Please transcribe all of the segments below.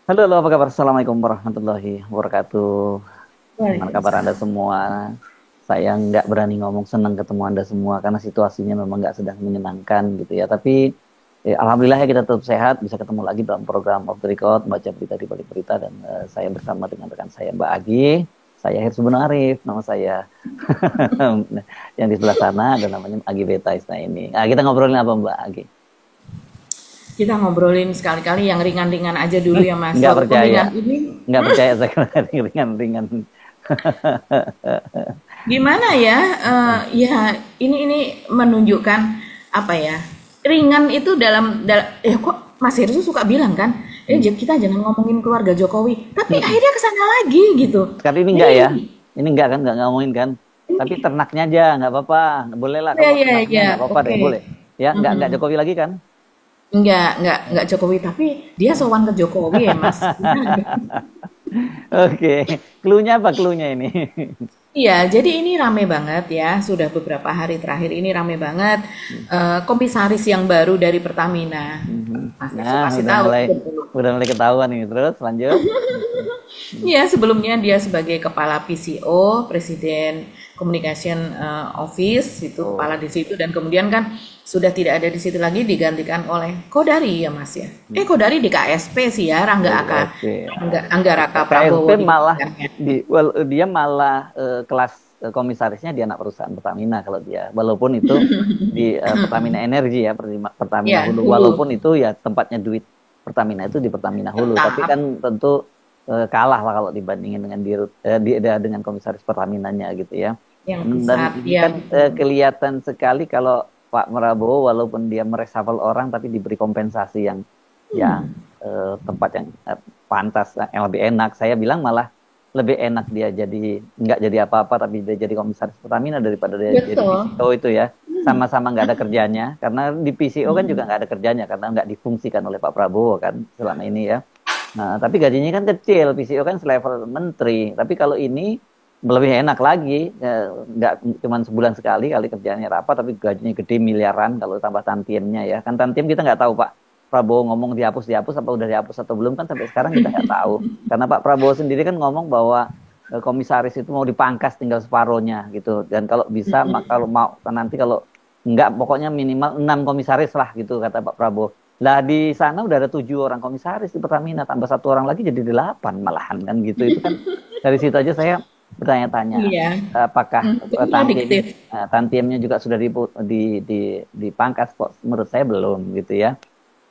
Halo, halo, apa kabar? Assalamualaikum warahmatullahi wabarakatuh. Gimana kabar Anda Waalaikumsalam. semua? Saya nggak berani ngomong senang ketemu Anda semua karena situasinya memang nggak sedang menyenangkan gitu ya. Tapi alhamdulillah ya kita tetap sehat, bisa ketemu lagi dalam program Off the Record, baca berita di balik berita dan saya bersama dengan rekan saya Mbak Agi. Saya Hirsubun Arif, nama saya. Yang di sebelah sana ada namanya Agi Betais. Nah ini. Nah, kita ngobrolin apa Mbak Agi? Kita ngobrolin sekali-kali yang ringan-ringan aja dulu ya Mas. Nggak Walaupun percaya. ringan ini Nggak percaya saya ringan-ringan. gimana ya? Ya ini menunjukkan apa ya? Ringan itu kok Mas Hirsu suka bilang kan, kita jangan ngomongin keluarga Jokowi. Tapi akhirnya ke sana lagi gitu. Sekarang ini Jadi enggak ya? Ini enggak kan? Enggak ngomongin kan? Tapi ternaknya aja, nggak apa-apa. Boleh lah ya kalau ya ternaknya ya, nggak apa-apa deh, oke. boleh. Ya, nggak Jokowi lagi kan? Enggak Jokowi, tapi dia sowan ke Jokowi ya Mas. Oke. Cluenya apa cluenya ini? Iya, jadi ini rame banget ya. Sudah beberapa hari terakhir ini rame banget. Komisaris yang baru dari Pertamina. Mhm. Mas Irso Nah, pasti tahu. udah mulai ketahuan ini. Terus lanjut. Iya, sebelumnya dia sebagai kepala PCO, Presiden Communication Office, itu kepala Oh, di situ. Dan kemudian kan sudah tidak ada di situ lagi, digantikan oleh Kodari ya Mas ya. Kodari di KSP sih ya, oke. Angga Raka KSP Prabowo di malah bidangnya. dia malah kelas komisarisnya di anak perusahaan Pertamina kalau dia, walaupun itu di Pertamina Energi ya, Pertamina Ya, Hulu, dulu walaupun itu ya tempatnya duit Pertamina itu di Pertamina Hulu, tapi tetap kan tentu kalah lah kalau dibandingin dengan dengan komisaris Pertaminanya gitu ya. yang Dan pusat, ini ya kan betul. kelihatan sekali kalau Pak Prabowo walaupun dia mereshuffle orang tapi diberi kompensasi yang tempat yang pantas, yang lebih enak. Saya bilang malah lebih enak dia jadi nggak jadi apa-apa tapi dia jadi komisaris Pertamina daripada dia jadi Betul. PCO itu ya. Sama-sama nggak ada kerjanya karena di PCO kan juga nggak ada kerjanya karena nggak difungsikan oleh Pak Prabowo kan selama ini ya. Nah, tapi gajinya kan kecil, PCO kan selevel menteri. Tapi kalau ini lebih enak lagi, nggak cuma sebulan sekali kali kerjanya rapat, tapi gajinya gede miliaran kalau tambah tantiemnya ya. Kan tantiem kita nggak tahu Pak Prabowo ngomong dihapus apa udah dihapus atau belum kan sampai sekarang kita nggak tahu. Karena Pak Prabowo sendiri kan ngomong bahwa komisaris itu mau dipangkas tinggal separohnya gitu. Dan kalau bisa, kalau mau nanti kalau nggak pokoknya minimal 6 komisaris lah gitu kata Pak Prabowo. Lah di sana udah ada 7 orang komisaris di Pertamina, tambah 1 orang lagi jadi 8 malahan kan gitu. Itu kan dari situ aja saya bertanya-tanya Iya, apakah kontradiktif. tantiemnya juga sudah dipangkas kok menurut saya belum gitu ya.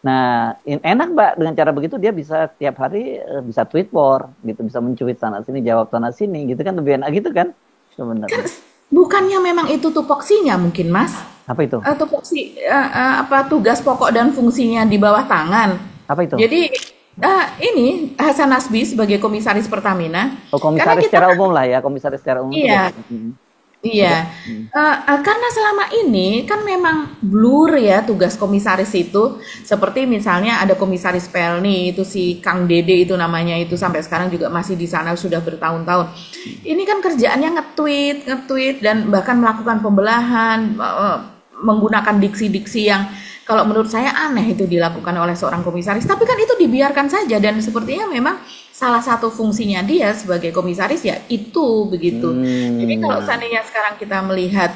Nah, enak Mbak dengan cara begitu dia bisa tiap hari bisa tweet war gitu, bisa mencuit sana sini, jawab sana sini gitu kan lebih enak gitu kan Kan sebenarnya. bukannya memang itu tupoksinya mungkin, Mas? Apa itu? Apa tugas pokok dan fungsinya di bawah tangan. Apa itu? Jadi ini Hasan Nasbi sebagai komisaris Pertamina, Oh, karena komisaris kita secara kan umum lah ya, komisaris secara umum itu iya, Terus? iya, karena selama ini kan memang blur ya tugas komisaris itu, seperti misalnya ada komisaris Pelni itu si Kang Dede itu namanya itu sampai sekarang juga masih di sana sudah bertahun-tahun. Ini kan kerjaannya nge-tweet, nge-tweet dan bahkan melakukan pembelahan, menggunakan diksi-diksi yang kalau menurut saya aneh itu dilakukan oleh seorang komisaris. Tapi kan itu dibiarkan saja dan sepertinya memang salah satu fungsinya dia sebagai komisaris ya itu begitu. Jadi kalau Hmm. seandainya sekarang kita melihat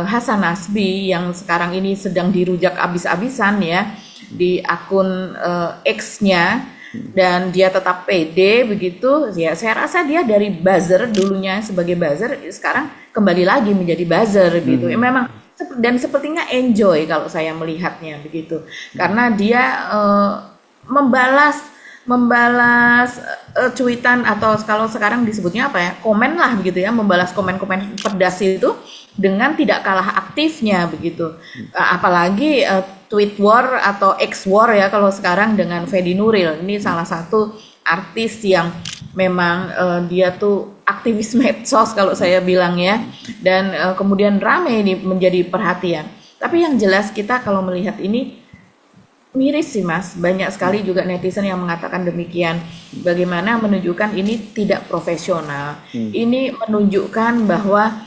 Hasan Nasbi yang sekarang ini sedang dirujak abis-abisan ya di akun X-nya dan dia tetap pede begitu ya saya rasa dia dari buzzer dulunya sebagai buzzer sekarang kembali lagi menjadi buzzer gitu ya Hmm. memang dan sepertinya enjoy kalau saya melihatnya begitu karena dia membalas membalas cuitan atau kalau sekarang disebutnya apa ya komen lah begitu ya membalas komen-komen pedas itu dengan tidak kalah aktifnya begitu apalagi tweet war atau X war ya kalau sekarang dengan Fedi Nuril ini salah satu artis yang memang dia tuh aktivis medsos kalau saya bilang ya dan kemudian rame ini menjadi perhatian tapi yang jelas kita kalau melihat ini miris sih Mas, banyak sekali juga netizen yang mengatakan demikian. Bagaimana menunjukkan ini tidak profesional. Hmm. Ini menunjukkan bahwa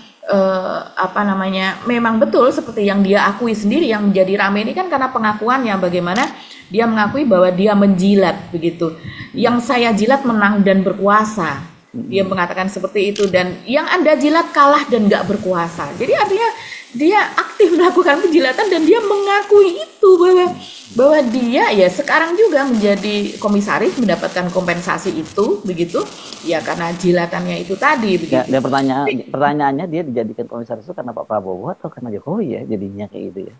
apa namanya, memang betul seperti yang dia akui sendiri. Yang menjadi rame ini kan karena pengakuannya, bagaimana dia mengakui bahwa dia menjilat begitu. Yang saya jilat menang dan berkuasa. Dia mengatakan seperti itu, dan yang Anda jilat kalah dan nggak berkuasa. Jadi artinya dia aktif melakukan penjilatan dan dia mengakui itu bahwa dia ya sekarang juga menjadi komisaris mendapatkan kompensasi itu begitu ya karena jilatannya itu tadi begitu. Dan pertanyaannya dia dijadikan komisaris itu karena Pak Prabowo atau karena Jokowi ya jadinya kayak gitu ya.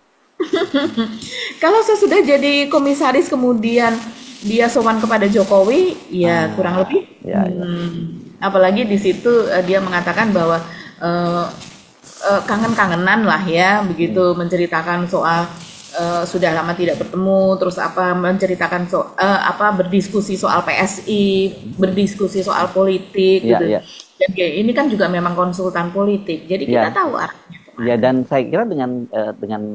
Kalau sesudah jadi komisaris kemudian dia sowan kepada Jokowi ya kurang lebih ya. Apalagi di situ dia mengatakan bahwa kangen-kangenan lah ya begitu, menceritakan soal sudah lama tidak bertemu, terus menceritakan berdiskusi soal PSI, berdiskusi soal politik gitu. Dan ini kan juga memang konsultan politik, jadi kita tahu arahnya. Ya, dan saya kira dengan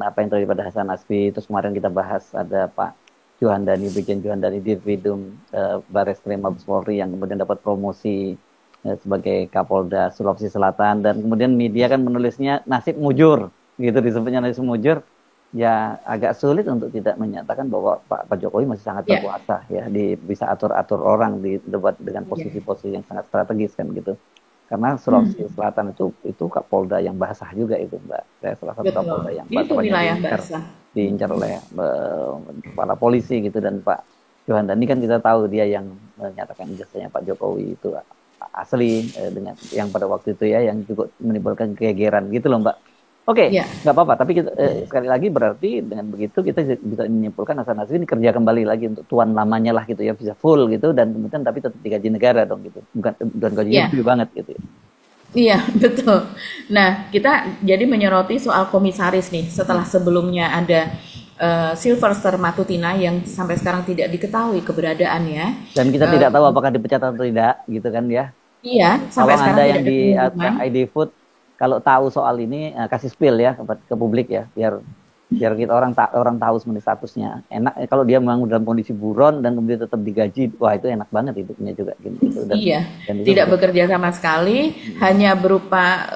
apa yang terjadi pada Hasan Nasbi, terus kemarin kita bahas ada Pak Juhandani, Brigjen Juhandani Dirvidum Barreskrim Mabes Polri yang kemudian dapat promosi sebagai Kapolda Sulawesi Selatan, dan kemudian media kan menulisnya nasib mujur, gitu disebutnya nasib mujur. Ya agak sulit untuk tidak menyatakan bahwa Pak Jokowi masih sangat berkuasa ya, bisa atur-atur orang di debat dengan posisi-posisi yang sangat strategis kan gitu. Karena Sulawesi Selatan itu Kapolda yang basah juga itu, Mbak. Saya salah satu Kapolda yang diincar oleh para polisi gitu, dan Pak Juhandani kan kita tahu dia yang menyatakan jasanya Pak Jokowi itu asli dengan yang pada waktu itu ya, yang juga menimbulkan kegeeran gitu loh, Mbak. Oke, nggak apa-apa. Tapi kita, sekali lagi berarti dengan begitu kita bisa menyimpulkan Hasan Nasbi ini kerja kembali lagi untuk tuan lamanya lah gitu ya, bisa full gitu, dan kemudian tapi tetap digaji negara dong gitu, bukan dan gajinya gede banget gitu. Iya betul. Nah kita jadi menyoroti soal komisaris nih setelah sebelumnya ada Sylvester Matutina yang sampai sekarang tidak diketahui keberadaannya. Dan kita tidak tahu apakah dipecat atau tidak gitu kan ya. Iya. Sampai sekarang Anda yang di ID Food kalau tahu soal ini kasih spill ya ke publik ya, biar kita orang tahu sebenarnya statusnya. Enak kalau dia memang dalam kondisi buron dan kemudian tetap digaji, wah itu enak banget hidupnya juga gitu. Dan tidak bekerja sama sekali, hanya berupa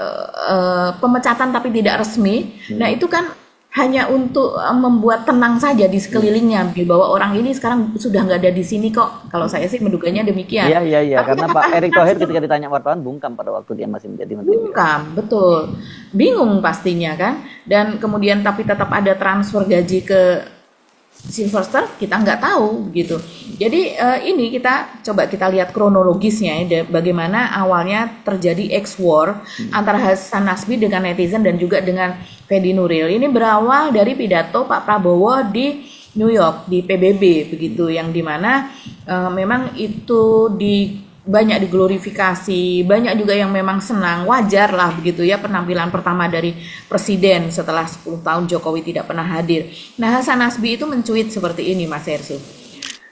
pemecatan tapi tidak resmi. Nah itu kan hanya untuk membuat tenang saja di sekelilingnya, bahwa orang ini sekarang sudah nggak ada di sini kok. Kalau saya sih menduganya demikian. Iya. Karena Pak Erick Thohir ketika ditanya wartawan bungkam pada waktu dia masih menjadi menteri. Bungkam, betul. Bingung pastinya kan. Dan kemudian tapi tetap ada transfer gaji ke Sylvester, kita nggak tahu gitu. Jadi ini kita lihat kronologisnya ya, bagaimana awalnya terjadi ex-war antara Hasan Nasbi dengan netizen dan juga dengan Fedi Nuril. Ini berawal dari pidato Pak Prabowo di New York di PBB begitu, yang dimana memang itu banyak diglorifikasi, banyak juga yang memang senang, wajar lah begitu ya, penampilan pertama dari presiden setelah 10 tahun Jokowi tidak pernah hadir. Nah Hasan Nasbi itu mencuit seperti ini Mas Hersu.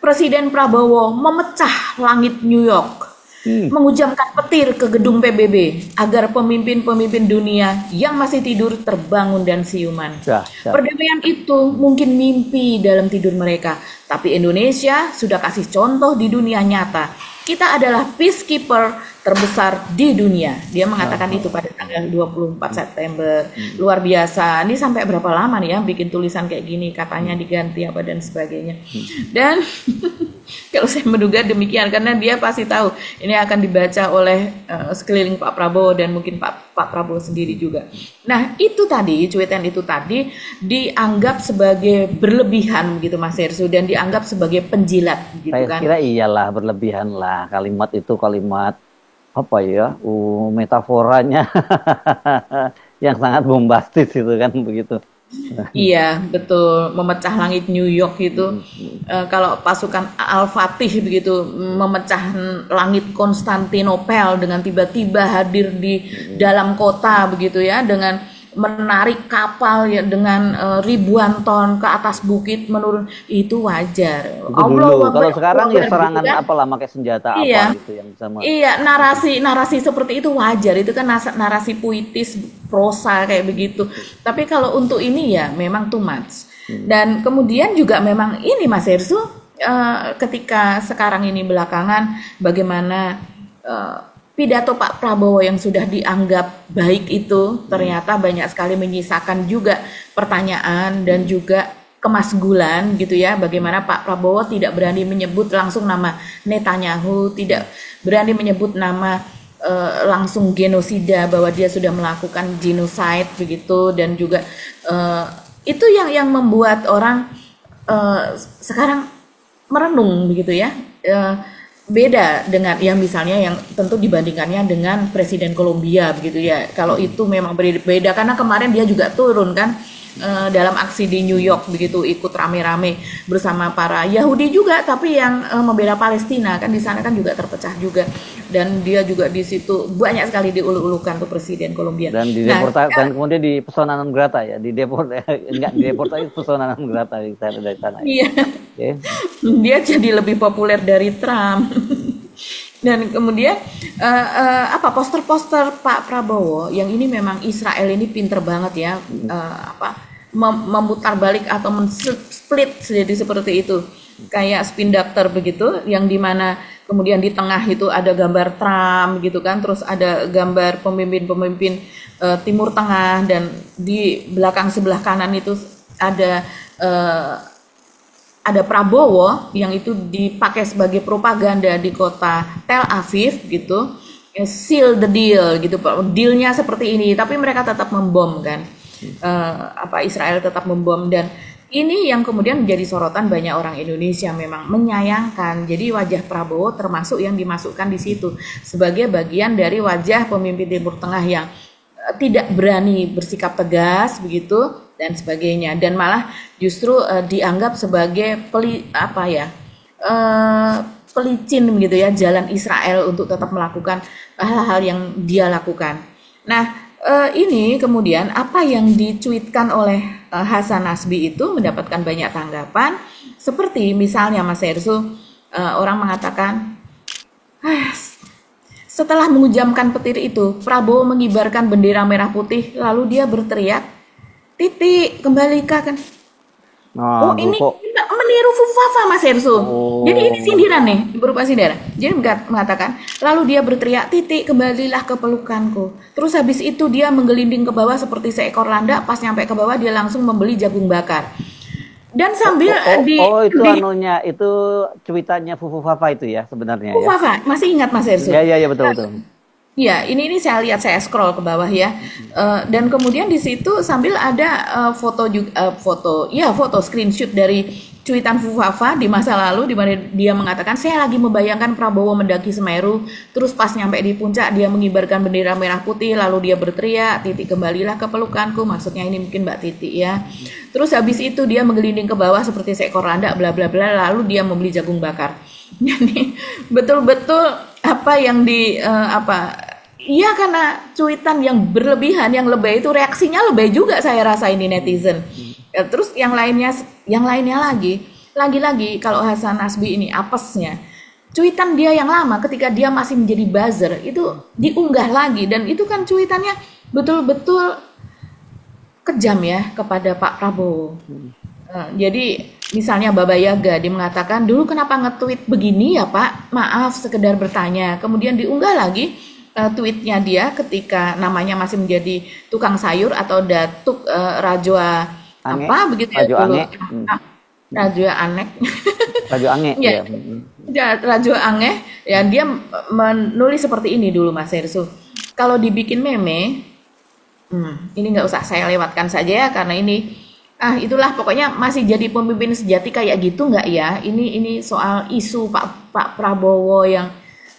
Presiden Prabowo memecah langit New York, menghujamkan petir ke gedung PBB agar pemimpin-pemimpin dunia yang masih tidur terbangun dan siuman. Perdamaian itu mungkin mimpi dalam tidur mereka, tapi Indonesia sudah kasih contoh di dunia nyata. Kita adalah peacekeeper terbesar di dunia. Dia mengatakan itu pada tanggal 24 September. Luar biasa. Ini sampai berapa lama nih ya bikin tulisan kayak gini, katanya diganti apa dan sebagainya. Dan kalau saya menduga demikian, karena dia pasti tahu ini akan dibaca oleh sekeliling Pak Prabowo dan mungkin Pak Prabowo sendiri juga. Nah itu tadi, cuitan itu tadi dianggap sebagai berlebihan gitu Mas Hersu, dan dianggap sebagai penjilat gitu kan. Saya kira iyalah berlebihan lah, kalimat itu kalimat apa ya, metaforanya yang sangat bombastis itu kan begitu. Iya betul, memecah langit New York itu kalau pasukan Al-Fatih begitu memecah langit Konstantinopel dengan tiba-tiba hadir di dalam kota begitu ya, dengan menarik kapal ya dengan ribuan ton ke atas bukit menurun, itu wajar. Itu dulu. Kalau sekarang ya serangan gitu kan? Apalah pakai senjata apa gitu yang sama. Iya, narasi seperti itu wajar. Itu kan narasi puitis, prosa kayak begitu. Tapi kalau untuk ini ya memang too much. Dan kemudian juga memang ini Mas Hersu, ketika sekarang ini belakangan bagaimana pidato Pak Prabowo yang sudah dianggap baik itu ternyata banyak sekali menyisakan juga pertanyaan dan juga kemasgulan gitu ya. Bagaimana Pak Prabowo tidak berani menyebut langsung nama Netanyahu, tidak berani menyebut nama langsung genosida, bahwa dia sudah melakukan genocide begitu, dan juga itu yang membuat orang sekarang merenung begitu ya. Beda dengan yang misalnya yang tentu dibandingkannya dengan Presiden Kolombia begitu ya. Kalau itu memang berbeda karena kemarin dia juga turun kan dalam aksi di New York begitu, ikut rame-rame bersama para Yahudi juga, tapi yang membela Palestina kan di sana kan juga terpecah juga, dan dia juga di situ banyak sekali diuluk-ulukan tuh Presiden Kolombia. Dan dan kemudian di pesona non grata ya, di deport enggak di deportasi, pesona non grata dari sana. Iya. Okay. Dia jadi lebih populer dari Trump. Dan kemudian poster-poster Pak Prabowo yang ini memang Israel ini pinter banget ya, memutar balik atau men-split jadi seperti itu, kayak spin doctor begitu, yang dimana kemudian di tengah itu ada gambar Trump gitu kan, terus ada gambar pemimpin-pemimpin Timur Tengah, dan di belakang sebelah kanan itu ada Prabowo yang itu dipakai sebagai propaganda di kota Tel Aviv gitu, seal the deal gitu, dealnya seperti ini, tapi mereka tetap membom kan, Israel tetap membom, dan ini yang kemudian menjadi sorotan banyak orang Indonesia, memang menyayangkan. Jadi wajah Prabowo termasuk yang dimasukkan di situ sebagai bagian dari wajah pemimpin Timur Tengah yang tidak berani bersikap tegas begitu dan sebagainya, dan malah justru dianggap sebagai pelicin gitu ya, jalan Israel untuk tetap melakukan hal-hal yang dia lakukan. Nah, ini kemudian apa yang dicuitkan oleh Hasan Nasbi itu mendapatkan banyak tanggapan, seperti misalnya Mas Hersu, orang mengatakan, setelah menghujamkan petir itu, Prabowo mengibarkan bendera merah putih, lalu dia berteriak, "Titik, kembalikan." Ini meniru Fufafa, Mas Hersu. Jadi ini sindiran nih, berupa sindiran. Jadi mengatakan, lalu dia berteriak, "Titik, kembalilah ke pelukanku." Terus habis itu dia menggelinding ke bawah seperti seekor landak. Pas nyampe ke bawah dia langsung membeli jagung bakar. Dan sambil itu cuitannya Fufafa itu ya sebenarnya. Fufafa, masih ingat Mas Hersu? Iya betul. Ya, ini saya lihat, saya scroll ke bawah ya, dan kemudian di situ sambil ada foto screenshot dari cuitan Fufafa di masa lalu, di mana dia mengatakan, saya lagi membayangkan Prabowo mendaki Semeru, terus pas nyampe di puncak dia mengibarkan bendera merah putih, lalu dia berteriak, "Titik, kembalilah ke pelukanku." Maksudnya ini mungkin Mbak Titik ya. Terus habis itu dia menggelinding ke bawah seperti seekor landak, bla bla bla, lalu dia membeli jagung bakar. Jadi betul-betul apa yang iya, karena cuitan yang berlebihan, yang lebay itu reaksinya lebay juga saya rasa ini netizen. Terus yang lainnya lagi kalau Hasan Nasbi ini apesnya, cuitan dia yang lama ketika dia masih menjadi buzzer itu diunggah lagi, dan itu kan cuitannya betul-betul kejam ya kepada Pak Prabowo. Jadi misalnya Baba Yaga dia mengatakan, "Dulu kenapa nge-tweet begini ya Pak? Maaf, sekedar bertanya." Kemudian diunggah lagi tweetnya dia ketika namanya masih menjadi tukang sayur atau Datuk Rajwa begitu ya dulu. Rajwa Aneh. Rajwa Aneh. Ya, Rajwa Aneh ya, dia menulis seperti ini dulu Mas Hersu. Kalau dibikin meme, ini nggak usah saya lewatkan saja ya, karena ini itulah pokoknya masih jadi pemimpin sejati kayak gitu nggak ya? Ini soal isu Pak Prabowo yang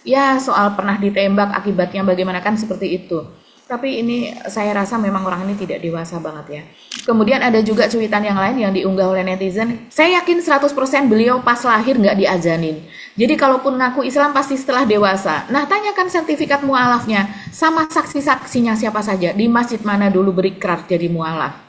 ya soal pernah ditembak akibatnya bagaimana kan seperti itu. Tapi ini saya rasa memang orang ini tidak dewasa banget ya. Kemudian ada juga cuitan yang lain yang diunggah oleh netizen. Saya yakin 100% beliau pas lahir nggak diazanin. Jadi kalaupun ngaku Islam pasti setelah dewasa. Nah, tanyakan sertifikat mualafnya sama saksi-saksinya siapa saja. Di masjid mana dulu berikrar jadi mualaf.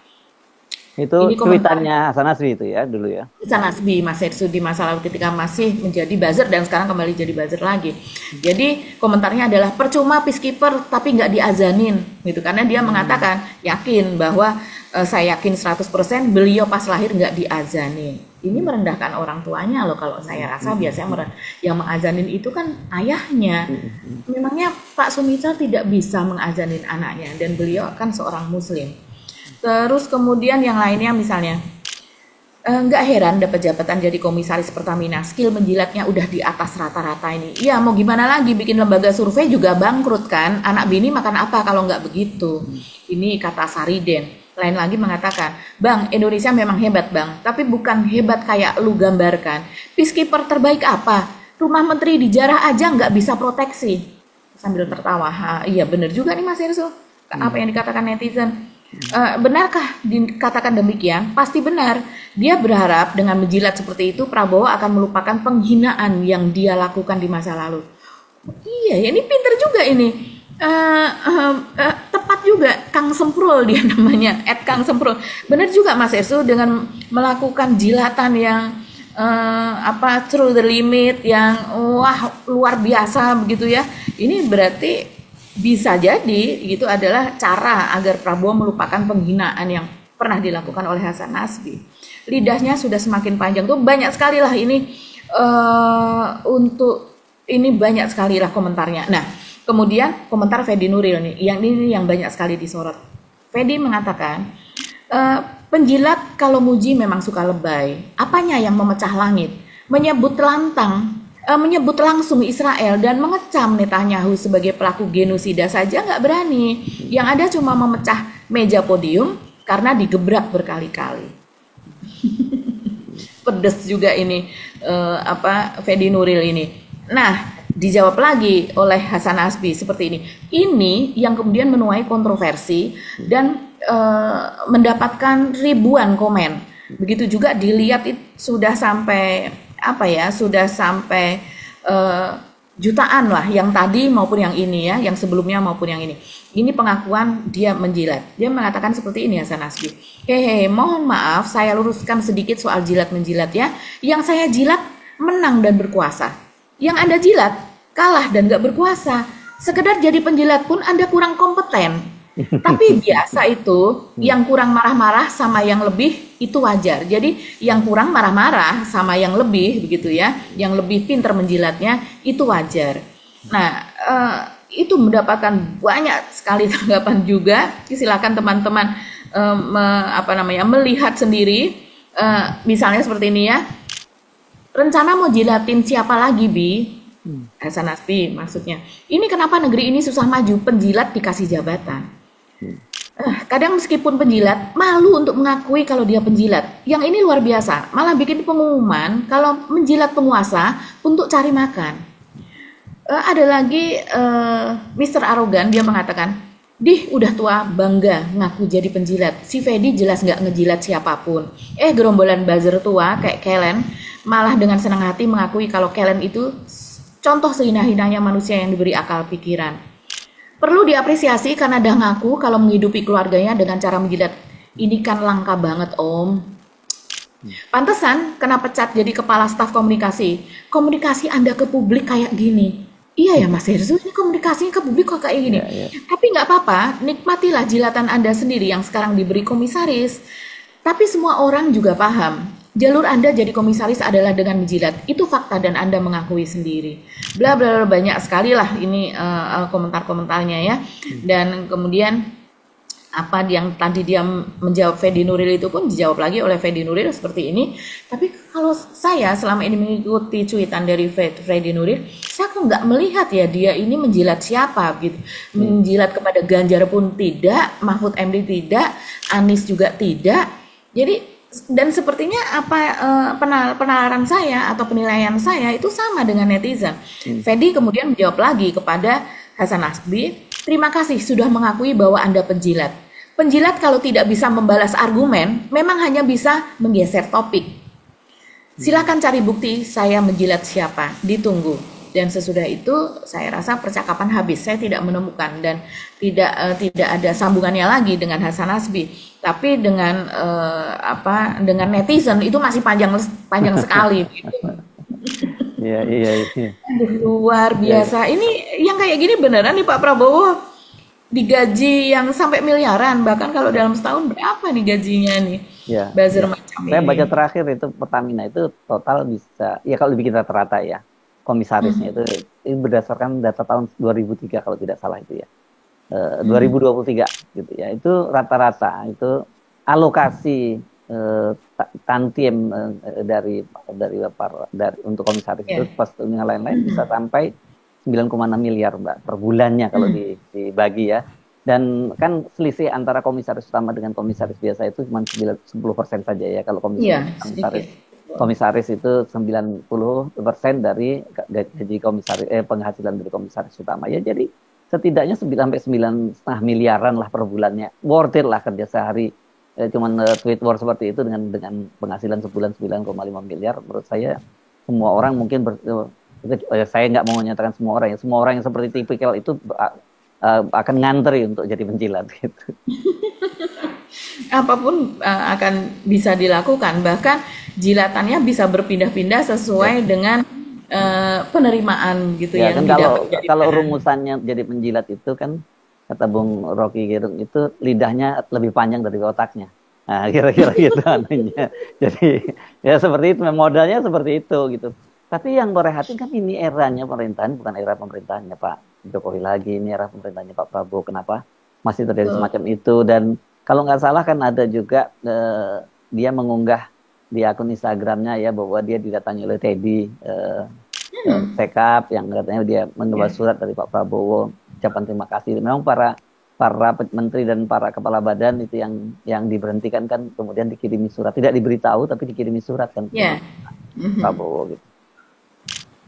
Itu cuitannya Hasan Nasbi itu ya dulu ya. Hasan Nasbi, Mas Hersu, di masa lalu ketika masih menjadi buzzer dan sekarang kembali jadi buzzer lagi. Jadi komentarnya adalah percuma peacekeeper tapi nggak diazanin gitu, karena dia mengatakan yakin bahwa saya yakin 100% beliau pas lahir nggak diazanin. Ini merendahkan orang tuanya loh kalau saya rasa. Biasanya yang mengazanin itu kan ayahnya. Memangnya Pak Sumitro tidak bisa mengazanin anaknya, dan beliau kan seorang muslim. Terus kemudian yang lainnya misalnya, nggak heran dapat jabatan jadi komisaris Pertamina, skill menjilatnya udah di atas rata-rata ini. Ya mau gimana lagi, bikin lembaga survei juga bangkrut kan. Anak bini makan apa kalau nggak begitu? Ini kata Sariden. Lain lagi mengatakan, Bang, Indonesia memang hebat Bang, tapi bukan hebat kayak lu gambarkan. Peacekeeper terbaik apa? Rumah menteri dijarah aja nggak bisa proteksi. Sambil tertawa, iya bener juga nih Mas Irsu, apa yang dikatakan netizen. Benarkah dikatakan demikian? Pasti benar. Dia berharap dengan menjilat seperti itu Prabowo akan melupakan penghinaan yang dia lakukan di masa lalu. Iya, ini pinter juga ini. Tepat juga, Kang Semprul dia namanya, @Kang Semprul. Benar juga Mas Esu, dengan melakukan jilatan yang through the limit, yang wah luar biasa begitu ya. Ini berarti bisa jadi itu adalah cara agar Prabowo melupakan penghinaan yang pernah dilakukan oleh Hasan Nasbi. Lidahnya sudah semakin panjang tuh, banyak sekali lah ini untuk ini banyak sekali lah komentarnya. Nah, kemudian komentar Fedi Nuril nih, yang ini yang banyak sekali disorot. Fedi mengatakan, penjilat kalau muji memang suka lebay. Apanya yang memecah langit? Menyebut langsung Israel dan mengecam Netanyahu sebagai pelaku genosida saja nggak berani. Yang ada cuma memecah meja podium karena digebrak berkali-kali. Pedes juga ini Fedi Nuril ini. Nah, dijawab lagi oleh Hasan Nasbi seperti ini. Ini yang kemudian menuai kontroversi dan mendapatkan ribuan komen. Begitu juga dilihat sudah sampai jutaan lah, yang tadi maupun yang ini ya, yang sebelumnya maupun yang ini. Ini pengakuan dia menjilat. Dia mengatakan seperti ini Hasan Nasbi. Mohon maaf saya luruskan sedikit soal jilat menjilat ya. Yang saya jilat menang dan berkuasa. Yang Anda jilat kalah dan gak berkuasa. Sekedar jadi penjilat pun Anda kurang kompeten. Tapi biasa itu, yang kurang marah-marah sama yang lebih itu wajar. Jadi yang kurang marah-marah sama yang lebih begitu ya, yang lebih pintar menjilatnya itu wajar. Nah, itu mendapatkan banyak sekali tanggapan juga. Silakan teman-teman melihat sendiri. Misalnya seperti ini ya. Rencana mau jilatin siapa lagi, Bi? Hasan Nasbi maksudnya. Ini kenapa negeri ini susah maju, penjilat dikasih jabatan. Kadang meskipun penjilat malu untuk mengakui kalau dia penjilat. Yang ini luar biasa, malah bikin pengumuman kalau menjilat penguasa untuk cari makan. Ada lagi Mr. Arogan, dia mengatakan, Dih udah tua bangga ngaku jadi penjilat. Si Fedi jelas nggak ngejilat siapapun. Gerombolan buzzer tua kayak Kellen malah dengan senang hati mengakui kalau Kellen itu contoh sehina-hinanya manusia yang diberi akal pikiran. Perlu diapresiasi karena dah ngaku kalau menghidupi keluarganya dengan cara menjilat. Ini kan langka banget Om. Pantesan kena pecat jadi kepala staf komunikasi. Komunikasi Anda ke publik kayak gini. Iya ya Mas Herzu, ini komunikasinya ke publik kok kayak gini. Yeah. Tapi nggak apa-apa, nikmatilah jilatan Anda sendiri yang sekarang diberi komisaris. Tapi semua orang juga paham. Jalur Anda jadi komisaris adalah dengan menjilat. Itu fakta dan Anda mengakui sendiri. Bla bla bla, banyak sekali lah ini komentar-komentarnya ya. Dan kemudian apa yang tadi dia menjawab Fedi Nuril itu pun dijawab lagi oleh Fedi Nuril seperti ini. Tapi kalau saya selama ini mengikuti cuitan dari Fedi Nuril, saya kok nggak melihat ya dia ini menjilat siapa gitu. Menjilat kepada Ganjar pun tidak, Mahfud MD tidak, Anies juga tidak. Jadi dan sepertinya penalaran saya atau penilaian saya itu sama dengan netizen. Fedi kemudian menjawab lagi kepada Hasan Nasbi, terima kasih sudah mengakui bahwa Anda penjilat. Penjilat kalau tidak bisa membalas argumen, memang hanya bisa menggeser topik. Silakan cari bukti saya menjilat siapa, ditunggu. Dan sesudah itu saya rasa percakapan habis, saya tidak menemukan dan tidak ada sambungannya lagi dengan Hasan Nasbi. Tapi dengan dengan netizen itu masih panjang sekali gitu. Iya. Luar biasa. Ini yang kayak gini beneran nih Pak Prabowo digaji yang sampai miliaran, bahkan kalau dalam setahun berapa nih gajinya nih, Ya, buzzer ya. macam Saya baca ini. terakhir itu Pertamina itu total bisa, ya kalau lebih kita terata ya, komisarisnya Mhm. itu berdasarkan data tahun 2003 kalau tidak salah itu ya. Mhm. 2023 gitu ya. Itu rata-rata itu alokasi tantiem dari untuk komisaris itu Ya. pas dengan lain-lain bisa Mhm. sampai 9,6 miliar Mbak per bulannya kalau Mhm. dibagi ya. Dan kan selisih antara komisaris utama dengan komisaris biasa itu cuma 10% saja ya. Kalau Iya, sedikit. komisaris komisaris itu 90% dari gaji komisaris penghasilan dari komisaris utama ya. Jadi setidaknya 9 sampai 9,5 miliaran lah per bulannya. Worth it lah kerja sehari cuman tweet war seperti itu dengan penghasilan sebulan 9,5 miliar. Menurut saya semua orang mungkin saya nggak mau menyatakan semua orang yang seperti tipikal itu akan ngantri untuk jadi penjilat gitu. Apapun akan bisa dilakukan, bahkan jilatannya bisa berpindah-pindah Ya. sesuai dengan penerimaan gitu Ya yang kan didapat kalau dari kalau mana. rumusannya jadi penjilat itu kan kata Bung Rocky Gerung itu lidahnya lebih panjang dari otaknya. Nah, kira-kira gitu anunya. Jadi ya seperti itu modalnya seperti itu gitu. Tapi yang merehati kan ini eranya pemerintahan bukan era pemerintahannya Pak Jokowi lagi, ini era pemerintahannya Pak Prabowo. Kenapa masih terjadi Betul. semacam itu dan kalau nggak salah kan ada juga dia mengunggah di akun Instagramnya ya bahwa dia didatangi oleh Teddy Sekap yang katanya dia menulis Ya. surat dari Pak Prabowo ucapan terima kasih. Memang para menteri dan para kepala badan itu yang diberhentikan kan kemudian dikirimi surat, tidak diberitahu tapi dikirimi surat kan ke Ya. Mhm. Prabowo gitu.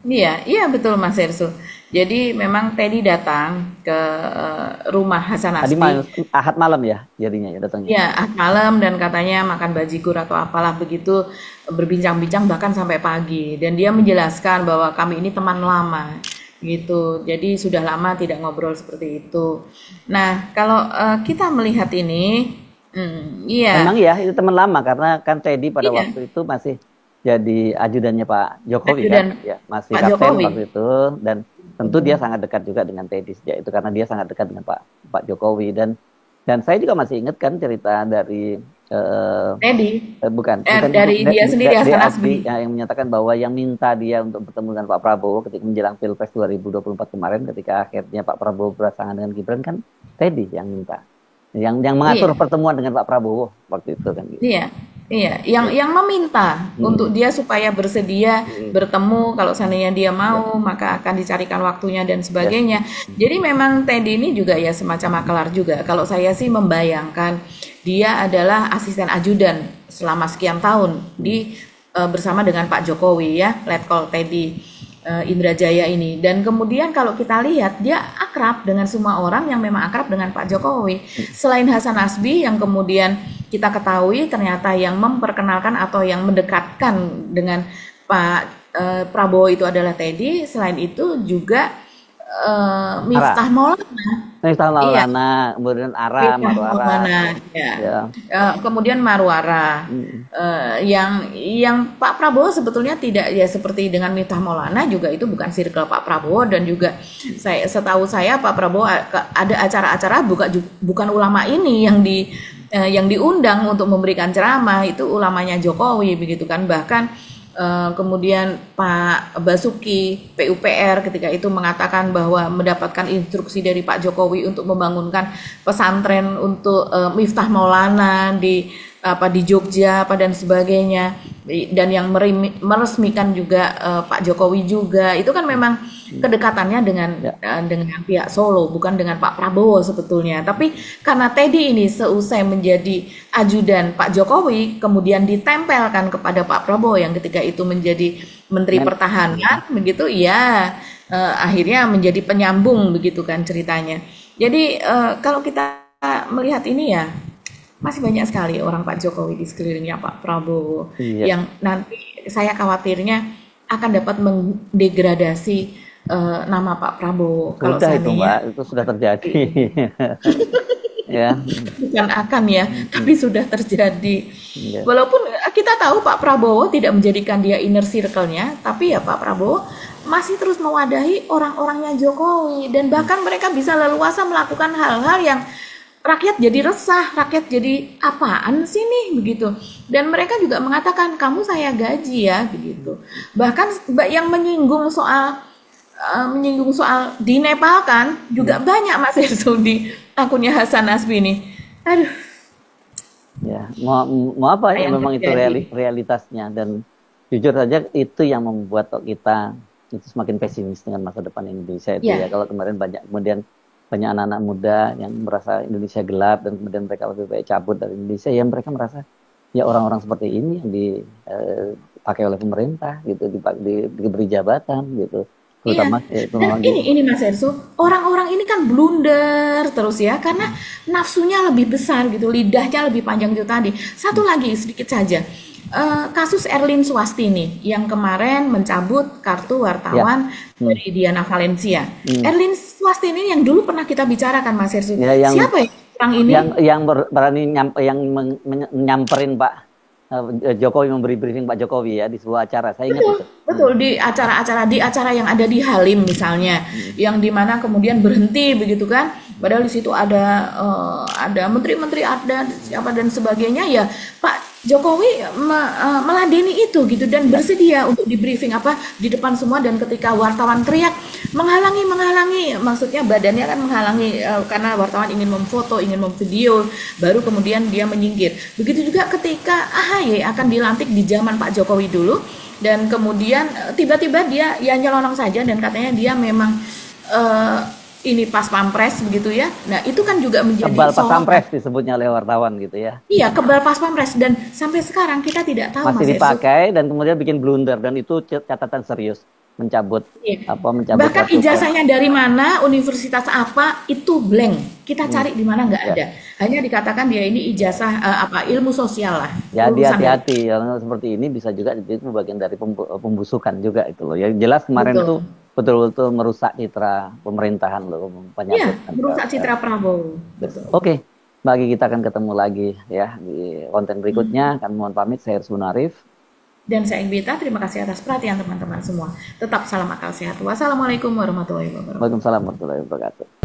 Iya, iya betul Mas Ersu. Jadi memang Teddy datang ke rumah Hasan Tadi Nasbi. Ahad malam ya jadinya ya datangnya. Ya, malam dan katanya makan bajigur atau apalah begitu, berbincang-bincang bahkan sampai pagi. Dan dia menjelaskan bahwa kami ini teman lama gitu. Jadi sudah lama tidak ngobrol seperti itu. Nah, kalau kita melihat ini, Memang iya, ya itu teman lama karena kan Teddy pada iya, waktu itu masih jadi ajudannya Pak Jokowi kan, ajudan ya masih Pak kapten Jokowi. waktu itu dan tentu dia sangat dekat juga dengan Teddy sejak itu karena dia sangat dekat dengan Pak Jokowi dan saya juga masih ingat kan cerita dari Teddy, bukan dari dia sendiri Hasan Nasbi. Asbi yang menyatakan bahwa yang minta dia untuk bertemu dengan Pak Prabowo ketika menjelang Pilpres 2024 kemarin ketika akhirnya Pak Prabowo berpasangan dengan Gibran kan Teddy yang minta yang mengatur Iya. pertemuan dengan Pak Prabowo waktu itu kan gitu. Iya, iya, yang meminta untuk Hmm. dia supaya bersedia Hmm. bertemu kalau seandainya dia Ya, mau maka akan dicarikan waktunya dan ya. sebagainya. Jadi memang Teddy ini juga ya semacam makelar juga. Kalau saya sih membayangkan dia adalah asisten ajudan selama sekian tahun di bersama dengan Pak Jokowi ya, Letkol Teddy Indrajaya ini. Dan kemudian kalau kita lihat dia akrab dengan semua orang yang memang akrab dengan Pak Jokowi. Selain Hasan Nasbi yang kemudian kita ketahui ternyata yang memperkenalkan atau yang mendekatkan dengan Pak Prabowo itu adalah Teddy. Selain itu juga Miftah Ara, Maulana. Miftah Iya, Maulana, kemudian Ara, Miftah Marwara, Maulana. Ya. ya. Kemudian Marwara. Hmm. Yang Pak Prabowo sebetulnya tidak ya seperti dengan Miftah Maulana juga itu bukan circle Pak Prabowo dan juga setahu saya Pak Prabowo ada acara-acara bukan ulama ini yang diundang untuk memberikan ceramah itu ulamanya Jokowi begitu kan bahkan kemudian Pak Basuki PUPR ketika itu mengatakan bahwa mendapatkan instruksi dari Pak Jokowi untuk membangunkan pesantren untuk Miftah Maulana di Jogja dan sebagainya dan yang meresmikan juga Pak Jokowi juga itu kan memang kedekatannya Ya. dengan pihak Solo bukan dengan Pak Prabowo sebetulnya tapi karena Teddy ini seusai menjadi ajudan Pak Jokowi kemudian ditempelkan kepada Pak Prabowo yang ketika itu menjadi Menteri Pertahanan begitu ya akhirnya menjadi penyambung begitu kan ceritanya jadi kalau kita melihat ini ya masih banyak sekali orang Pak Jokowi di sekelilingnya Pak Prabowo Iya. yang nanti saya khawatirnya akan dapat mendegradasi nama Pak Prabowo kalau Sudah itu Mbak, seandainya itu sudah terjadi. Ya. bukan akan ya, tapi sudah terjadi. Ya. Walaupun kita tahu Pak Prabowo tidak menjadikan dia inner circle-nya, tapi ya Pak Prabowo masih terus mewadahi orang-orangnya Jokowi, dan bahkan mereka bisa leluasa melakukan hal-hal yang rakyat jadi resah, rakyat jadi apaan sih nih begitu. Dan mereka juga mengatakan kamu saya gaji ya begitu. Bahkan yang menyinggung soal di Nepal kan juga banyak Mas Erso di akunnya Hasan Nasbi ini. Aduh, Ya, mau apa ya? yang Memang itu terjadi. realitasnya, dan jujur saja itu yang membuat kita itu semakin pesimis dengan masa depan Indonesia itu Ya, ya. Kalau kemarin banyak anak-anak muda yang merasa Indonesia gelap dan kemudian mereka lebih baik cabut dari Indonesia, ya mereka merasa ya orang-orang seperti ini yang dipakai oleh pemerintah gitu, diberi jabatan gitu, iya. terutama itu Dan memang ini Mas Erso, orang-orang ini kan blunder terus ya, karena nafsunya lebih besar gitu, lidahnya lebih panjang itu tadi. Satu lagi sedikit saja. Kasus Erlin Swastini yang kemarin mencabut kartu ya. wartawan Hmm. dari Diana Valencia. Hmm. Erlin Swastini yang dulu pernah kita bicarakan Mas Erso. Ya, Siapa ya orang ini? yang berani nyamperin Pak Jokowi, memberi briefing Pak Jokowi ya di sebuah acara. Saya ingat Betul, itu. betul di acara yang ada di Halim misalnya, yang dimana kemudian berhenti begitu kan, padahal di situ ada menteri-menteri ada siapa dan sebagainya ya, Pak Jokowi meladeni itu gitu dan bersedia untuk di briefing apa di depan semua, dan ketika wartawan teriak menghalangi, maksudnya badannya kan menghalangi karena wartawan ingin memfoto, ingin memvideo, baru kemudian dia menyingkir. Begitu juga ketika AHY akan dilantik di zaman Pak Jokowi dulu, dan kemudian tiba-tiba dia ya nyelonong saja dan katanya dia memang ini pas pampres begitu ya. Nah, itu kan juga menjadi Kebal pas sorotan. pampres disebutnya oleh wartawan gitu ya. Iya, kebal pas pampres, dan sampai sekarang kita tidak tahu Masih Mas Erso. dipakai dan kemudian bikin blunder, dan itu catatan serius, mencabut Iya. mencabut Bahkan kartu. ijazahnya dari mana, universitas apa, itu blank. Kita cari di mana nggak Ya. ada. Hanya dikatakan dia ini ijazah ilmu sosial lah. Jadi Lulusan dari. hati-hati, yang seperti ini bisa juga itu bagian dari pembusukan juga itu loh. Yang jelas kemarin itu Betul. betul-betul merusak citra pemerintahan loh, Iya, penyambut. merusak citra Prabowo. Betul. Oke, bagi kita akan ketemu lagi ya di konten berikutnya. Kami mohon pamit, saya Rizwan Arif. Dan saya Igbita, terima kasih atas perhatian teman-teman semua. Tetap salam akal sehat. Wassalamualaikum warahmatullahi wabarakatuh. Waalaikumsalam warahmatullahi wabarakatuh.